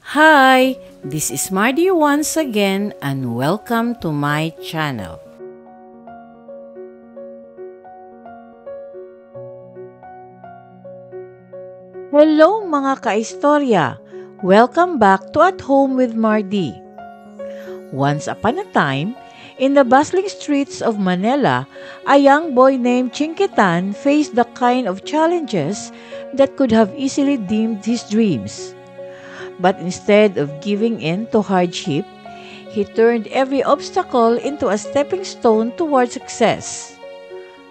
Hi, this is Mardy once again and welcome to my channel. Hello mga kaistorya! Welcome back to At Home with Mardy. Once upon a time, in the bustling streets of Manila, a young boy named Chinkitan faced the kind of challenges that could have easily dimmed his dreams. But instead of giving in to hardship, he turned every obstacle into a stepping stone toward success.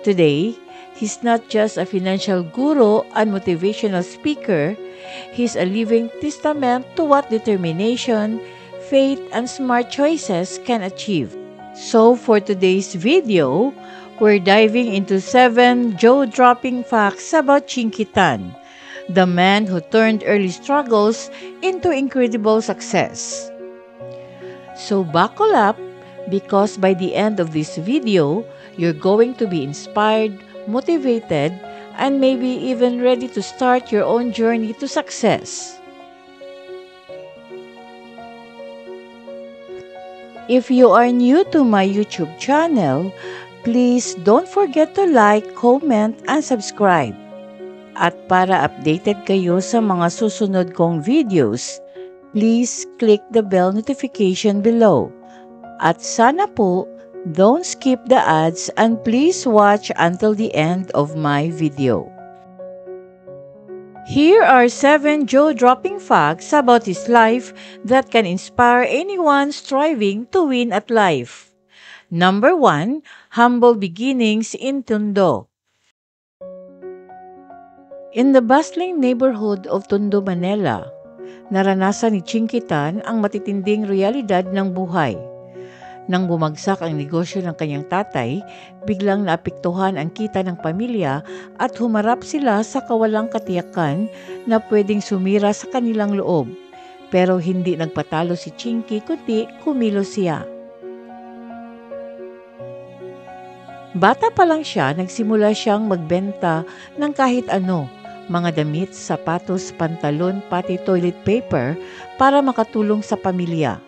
Today, he's not just a financial guru and motivational speaker, he's a living testament to what determination, faith, and smart choices can achieve. So for today's video, we're diving into 7 jaw-dropping facts about Chinkitan, the man who turned early struggles into incredible success. So buckle up, because by the end of this video, you're going to be inspired, motivated, and maybe even ready to start your own journey to success. If you are new to my YouTube channel, please don't forget to like, comment, and subscribe. At para updated kayo sa mga susunod kong videos, please click the bell notification below. At sana po, don't skip the ads and please watch until the end of my video. Here are 7 jaw-dropping facts about his life that can inspire anyone striving to win at life. Number 1, humble beginnings in Tondo. In the bustling neighborhood of Tondo, Manila, naranasan ni Chinkitan ang matitinding realidad ng buhay. Nang bumagsak ang negosyo ng kanyang tatay, biglang naapektuhan ang kita ng pamilya at humarap sila sa kawalang katiyakan na pwedeng sumira sa kanilang loob. Pero hindi nagpatalo si Chinky kundi kumilos siya. Bata pa lang siya, nagsimula siyang magbenta ng kahit ano, mga damit, sapatos, pantalon, pati toilet paper para makatulong sa pamilya.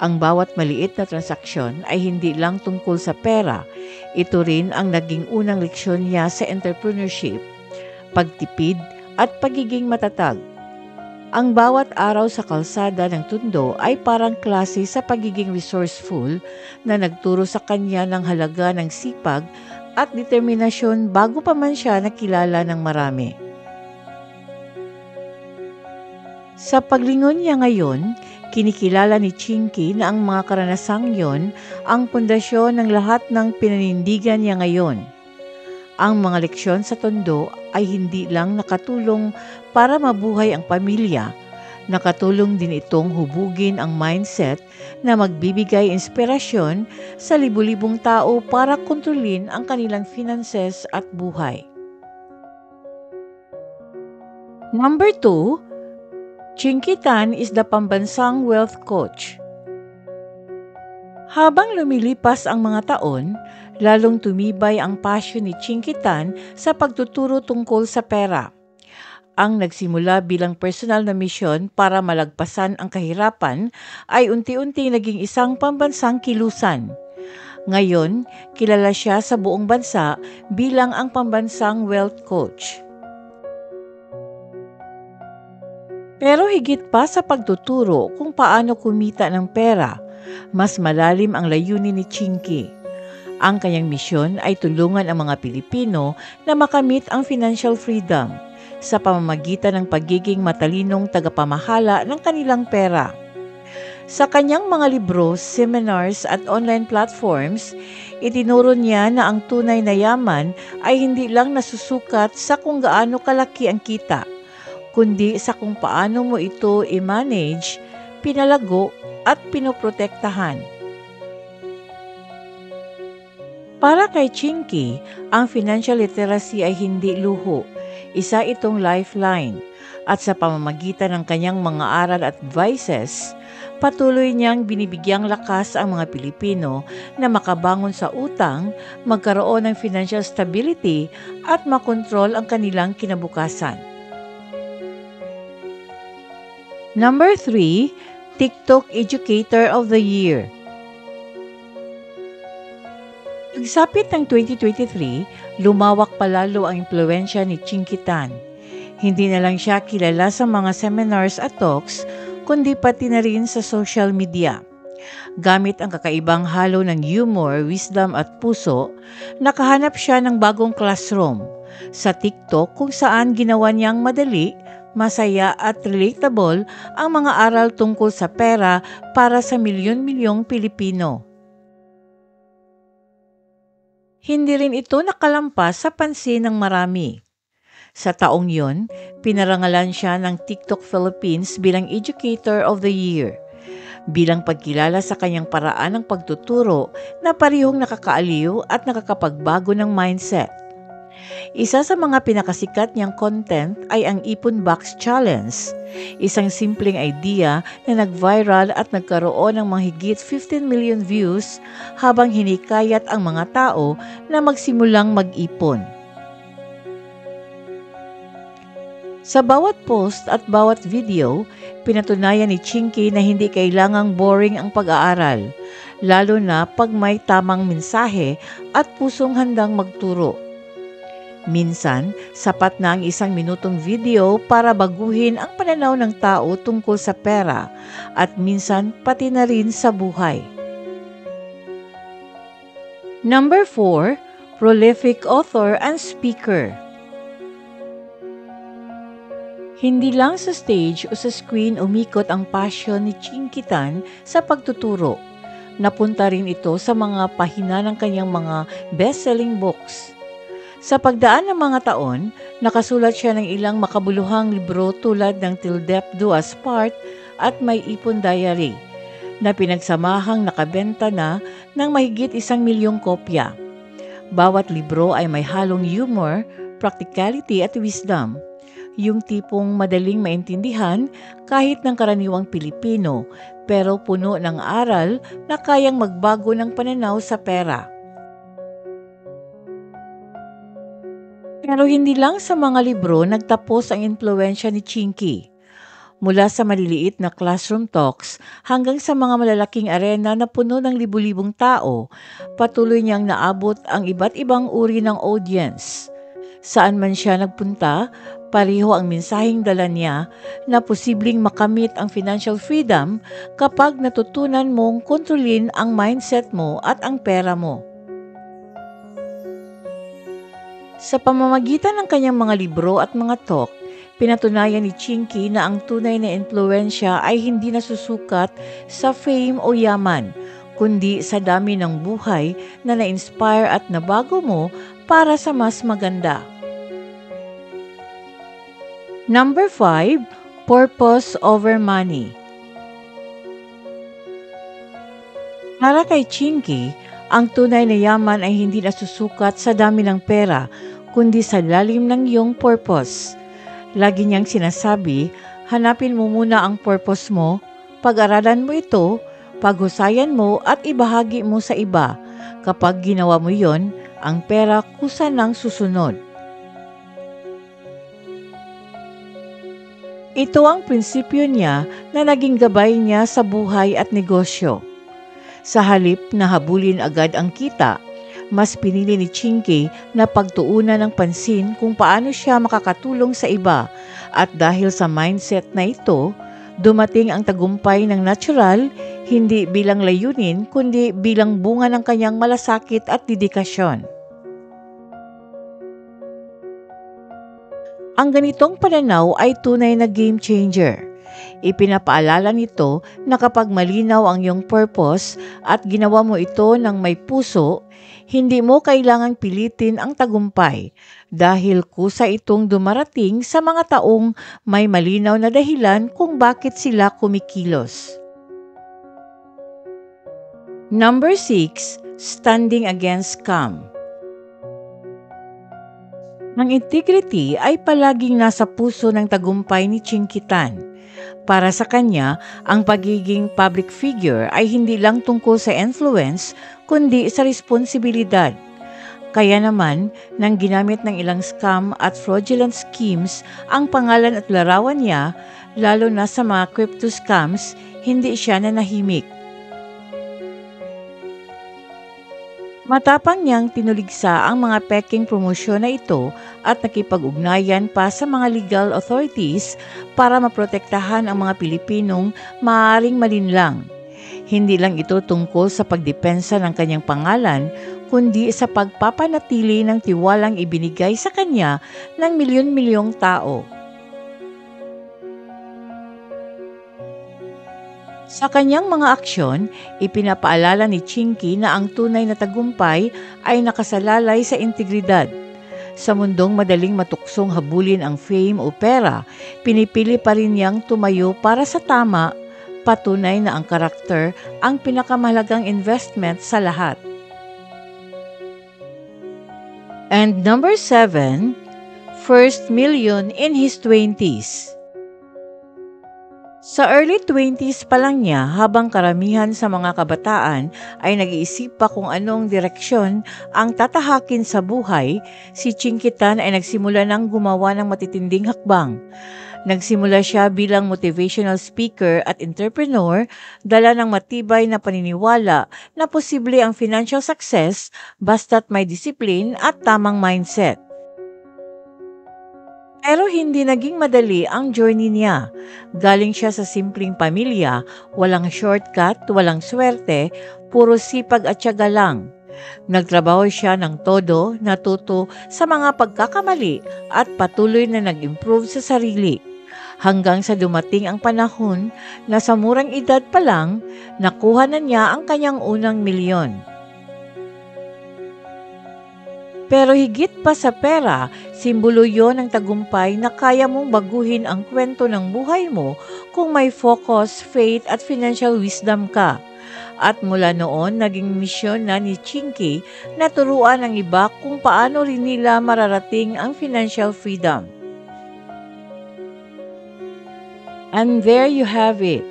Ang bawat maliit na transaksyon ay hindi lang tungkol sa pera. Ito rin ang naging unang leksyon niya sa entrepreneurship, pagtipid at pagiging matatag. Ang bawat araw sa kalsada ng Tondo ay parang klase sa pagiging resourceful na nagturo sa kanya ng halaga ng sipag at determinasyon bago pa man siya nakilala ng marami. Sa paglingon niya ngayon, kinikilala ni Chinky na ang mga karanasang yon ang pundasyon ng lahat ng pinanindigan niya ngayon. Ang mga leksyon sa Tondo ay hindi lang nakatulong para mabuhay ang pamilya, nakatulong din itong hubugin ang mindset na magbibigay inspirasyon sa libu-libong tao para kontrolin ang kanilang finances at buhay. Number 2, Chinkitan is the pambansang wealth coach. Habang lumilipas ang mga taon, lalong tumibay ang passion ni Chinkitan sa pagtuturo tungkol sa pera. Ang nagsimula bilang personal na misyon para malagpasan ang kahirapan ay unti-unti naging isang pambansang kilusan. Ngayon, kilala siya sa buong bansa bilang ang pambansang wealth coach. Pero higit pa sa pagtuturo kung paano kumita ng pera, mas malalim ang layunin ni Chinky. Ang kanyang misyon ay tulungan ang mga Pilipino na makamit ang financial freedom sa pamamagitan ng pagiging matalinong tagapamahala ng kanilang pera. Sa kanyang mga libro, seminars at online platforms, itinuro niya na ang tunay na yaman ay hindi lang nasusukat sa kung gaano kalaki ang kita, kundi sa kung paano mo ito i-manage, pinalago at pinoprotektahan. Para kay Chinky, ang financial literacy ay hindi luho. Isa itong lifeline, at sa pamamagitan ng kanyang mga aral at advices, patuloy niyang binibigyang lakas ang mga Pilipino na makabangon sa utang, magkaroon ng financial stability at makontrol ang kanilang kinabukasan. Number 3, TikTok Educator of the Year. Pagsapit ng 2023, lumawak palalo ang impluwensya ni Chinky Tan. Hindi na lang siya kilala sa mga seminars at talks, kundi pati na rin sa social media. Gamit ang kakaibang halo ng humor, wisdom at puso, nakahanap siya ng bagong classroom sa TikTok kung saan ginawa niyang madali, masaya at relatable ang mga aral tungkol sa pera para sa milyon-milyong Pilipino. Hindi rin ito nakalampas sa pansin ng marami. Sa taong yon, pinarangalan siya ng TikTok Philippines bilang Educator of the Year, bilang pagkilala sa kanyang paraan ng pagtuturo na parehong nakakaaliw at nakakapagbago ng mindset. Isa sa mga pinakasikat niyang content ay ang Ipon Box Challenge, isang simpleng idea na nag-viral at nagkaroon ng mahigit 15 million views habang hinikayat ang mga tao na magsimulang mag-ipon. Sa bawat post at bawat video, pinatunayan ni Chinky na hindi kailangang boring ang pag-aaral, lalo na pag may tamang mensahe at pusong handang magturo. Minsan, sapat na ang 1 minutong video para baguhin ang pananaw ng tao tungkol sa pera at minsan pati na rin sa buhay. Number 4, prolific author and speaker. Hindi lang sa stage o sa screen umikot ang passion ni Chinky Tan sa pagtuturo. Napunta rin ito sa mga pahina ng kanyang mga best-selling books. Sa pagdaan ng mga taon, nakasulat siya ng ilang makabuluhang libro tulad ng Till Death Do Us Part at May Ipon Diary, na pinagsamahang nakabenta na ng mahigit 1 milyong kopya. Bawat libro ay may halong humor, practicality at wisdom, yung tipong madaling maintindihan kahit ng karaniwang Pilipino, pero puno ng aral na kayang magbago ng pananaw sa pera. Pero hindi lang sa mga libro nagtapos ang impluwensya ni Chinky. Mula sa maliliit na classroom talks hanggang sa mga malalaking arena na puno ng libu-libong tao, patuloy niyang naabot ang iba't ibang uri ng audience. Saan man siya nagpunta, pareho ang mensaheng dala niya na posibleng makamit ang financial freedom kapag natutunan mong kontrolin ang mindset mo at ang pera mo. Sa pamamagitan ng kanyang mga libro at mga talk, pinatunayan ni Chinky na ang tunay na impluwensya ay hindi nasusukat sa fame o yaman, kundi sa dami ng buhay na na-inspire at nabago mo para sa mas maganda. Number 5, purpose over money. Para kay Chinky, ang tunay na yaman ay hindi nasusukat sa dami ng pera, kundi sa lalim ng iyong purpose. Lagi niyang sinasabi, hanapin mo muna ang purpose mo, pag-aralan mo ito, paghusayan mo at ibahagi mo sa iba. Kapag ginawa mo yon, ang pera kusa nang susunod. Ito ang prinsipyo niya na naging gabay niya sa buhay at negosyo. Sa halip na habulin agad ang kita, mas pinili ni Chinky na pagtuunan ng pansin kung paano siya makakatulong sa iba, at dahil sa mindset na ito, dumating ang tagumpay ng natural, hindi bilang layunin kundi bilang bunga ng kanyang malasakit at dedikasyon. Ang ganitong pananaw ay tunay na game changer. Ipinapaalala nito na kapag malinaw ang iyong purpose at ginawa mo ito ng may puso, hindi mo kailangang pilitin ang tagumpay dahil kusa itong dumarating sa mga taong may malinaw na dahilan kung bakit sila kumikilos. Number 6, standing against scam. Ang integrity ay palaging nasa puso ng tagumpay ni Chinky Tan. Para sa kanya, ang pagiging public figure ay hindi lang tungkol sa influence, kundi sa responsibilidad. Kaya naman, nang ginamit ng ilang scam at fraudulent schemes ang pangalan at larawan niya, lalo na sa mga crypto scams, hindi siya nanahimik. Matapang niyang tinuligsa ang mga peking promosyon na ito at nakipag-ugnayan pa sa mga legal authorities para maprotektahan ang mga Pilipinong maaaring malinlang. Hindi lang ito tungkol sa pagdepensa ng kanyang pangalan, kundi sa pagpapanatili ng tiwalang ibinigay sa kanya ng milyon-milyong tao. Sa kanyang mga aksyon, ipinapaalala ni Chinky na ang tunay na tagumpay ay nakasalalay sa integridad. Sa mundong madaling matuksong habulin ang fame o pera, pinipili pa rin niyang tumayo para sa tama, patunay na ang karakter ang pinakamahalagang investment sa lahat. And number 7, first million in his 20s. Sa early 20s pa lang niya, habang karamihan sa mga kabataan ay nag-iisip pa kung anong direksyon ang tatahakin sa buhay, si Chinky Tan ay nagsimula ng gumawa ng matitinding hakbang. Nagsimula siya bilang motivational speaker at entrepreneur, dala ng matibay na paniniwala na posible ang financial success basta't may discipline at tamang mindset. Pero hindi naging madali ang journey niya. Galing siya sa simpleng pamilya, walang shortcut, walang swerte, puro sipag at tiyaga lang. Nagtrabaho siya ng todo, natuto sa mga pagkakamali at patuloy na nag-improve sa sarili. Hanggang sa dumating ang panahon na sa murang edad pa lang, nakuha na niya ang kanyang unang milyon. Pero higit pa sa pera, simbolo yon ng tagumpay na kaya mong baguhin ang kwento ng buhay mo kung may focus, faith at financial wisdom ka. At mula noon, naging misyon na ni Chinky na turuan ang iba kung paano rin nila mararating ang financial freedom. And there you have it.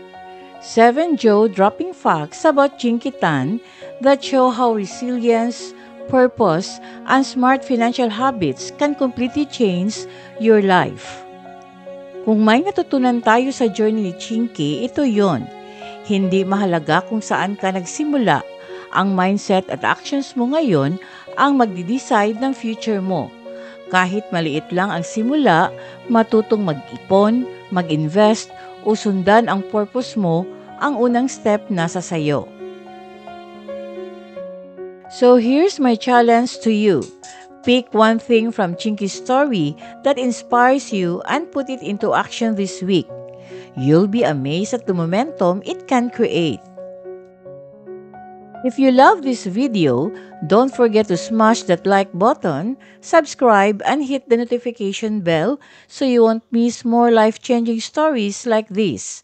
7 jaw-dropping facts about Chinky Tan that show how resilience, purpose, and smart financial habits can completely change your life. Kung may natutunan tayo sa journey ni Chinky, ito yon. Hindi mahalaga kung saan ka nagsimula. Ang mindset at actions mo ngayon ang magdi-decide ng future mo. Kahit maliit lang ang simula, matutong mag-ipon, mag-invest, o sundan ang purpose mo, ang unang step nasa sayo. So here's my challenge to you. Pick one thing from Chinky's story that inspires you and put it into action this week. You'll be amazed at the momentum it can create. If you love this video, don't forget to smash that like button, subscribe, and hit the notification bell so you won't miss more life-changing stories like this.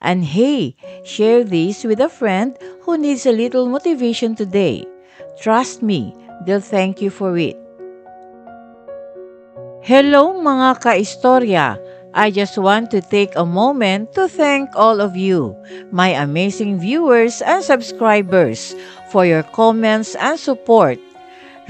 And hey, share this with a friend who needs a little motivation today. Trust me, they'll thank you for it. Hello mga ka-istorya! I just want to take a moment to thank all of you, my amazing viewers and subscribers, for your comments and support.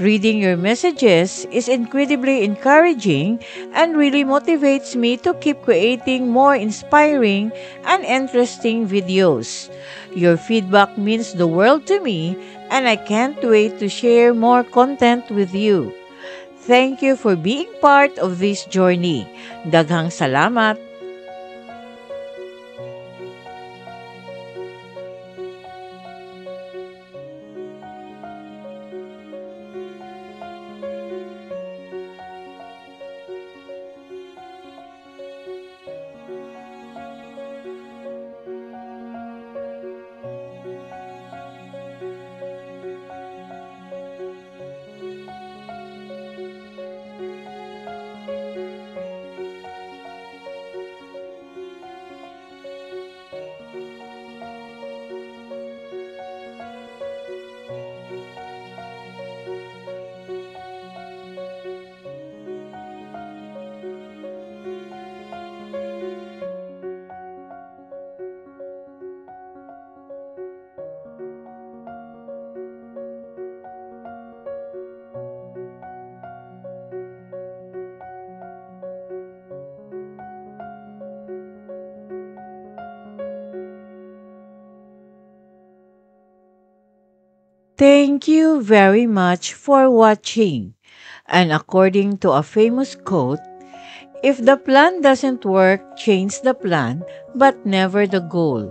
Reading your messages is incredibly encouraging and really motivates me to keep creating more inspiring and interesting videos. Your feedback means the world to me, and I can't wait to share more content with you. Thank you for being part of this journey. Daghang salamat! Thank you very much for watching. And according to a famous quote, if the plan doesn't work, change the plan, but never the goal.